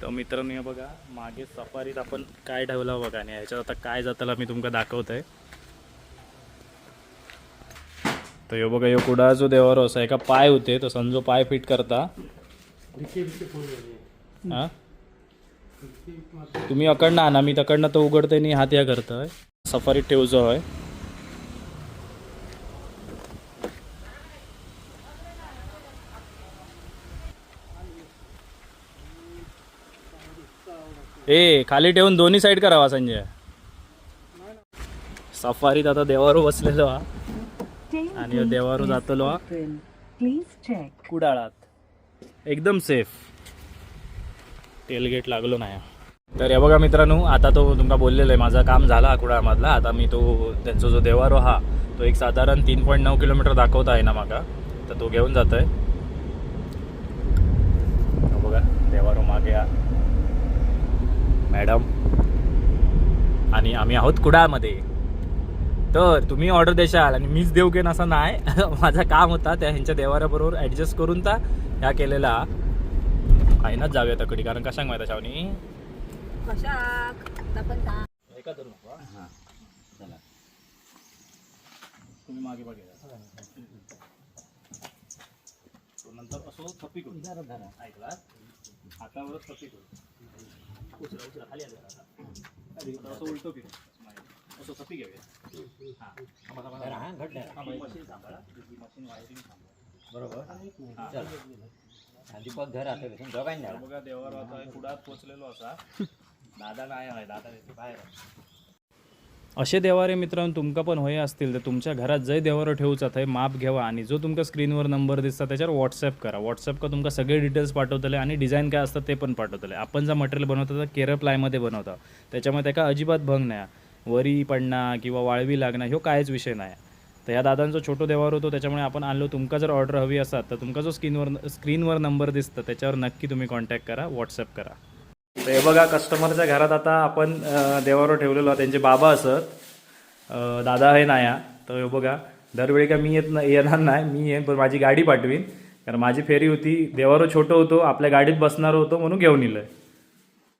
तर मित्रांनो हे बघा मागे सफारीत आपण काय ठेवलं बघा आणि ह्याच्यात आता काय जाताला मी तुमका दाखवतोय. तर ह्यो बघा ह्यो कुडाळचो देवारो असा एका पाय होते तो संजो पाय फिट करता. हा तुम्ही अकडनं आणा मी तकडनं तो उघडतोय आणि हात या करतोय. सफारीत ठेवजो होय. ए खाली ठेवून दोन्ही साईड करावा संजय. सफारीत आता देवारो बसलेलो हा आणि देवारो जातलो हा कुडाळात एकदम सेफ. टेलगेट लागलो नाही. तर हे बघा मित्रांनो आता तो तुमका बोललेलं आहे माझं काम झाला कुडाळमधला. आता मी तो त्यांचा जो देवारो हा तो एक साधारण 3.9 किलोमीटर दाखवता आहे ना मागा. तर तो घेऊन जात आहे. बघा देवारो मागे या मॅडम आणि आम्ही आहोत कुडाळमध्ये. तर तुम्ही ऑर्डर देशाल आणि मीच देऊ घेईन असं नाही. माझा काम होता त्या ह्यांच्या देवाऱ्याबरोबर ॲडजस्ट करून ता ह्या केलेला आईनाच जाऊया तकडी. कारण कशाक माहिती शावनी एका धरू नको. चला तुम्ही मागे बघा नंतर असं थप्पी करू ऐकला हातावरच थप्पी करू उचला उचला खाली आलं असं उलटो की असं थप्पी घेऊया. हां मशीन सांभाळा मशीन वायरिंग सांभाळा बरोबर. दीपक घर आता बघा देवावर आता कुडात पोचलेलो असा. दादा नाही आहे दादा बाहेर. असे देवारे मित्रांनो तुमका पण होय असतील तर तुमच्या घरात जय देवारो ठेवूचा थंय माप घ्यावा आणि जो तुमका स्क्रीनवर नंबर दिसता त्याच्यावर व्हॉट्सअप करा. व्हॉट्सअप का तुमका सगळे डिटेल्स पाठवतले आणि डिझाईन काय असतात ते पण पाठवतले. आपण जे मटेरियल बनवतो तर केरळ प्लायमध्ये बनवतो त्याच्यामुळे त्याका अजिबात भंग नाही. वरी पडणं किंवा वाळवी लागणं ह्यो कायच विषय नाही. तर ह्या दादांचा छोटो देवार होतो त्याच्यामुळे आपण आणलो. तुमका जर ऑर्डर हवी असाल तर तुमका जो स्क्रीनवर नंबर दिसतं त्याच्यावर नक्की तुम्ही कॉन्टॅक्ट करा व्हॉट्सअप करा. तर हे बघा कस्टमरच्या घरात आता आपण देवारो ठेवलेलो त्यांचे बाबा असत दादा आहे नाया. तर हे बघा दरवेळी का मी येणार नाही मी येईन पण माझी गाडी पाठवीन कारण माझी फेरी होती. देवारो छोटं होतो आपल्या गाडीत बसणार होतो म्हणून घेऊन येलं.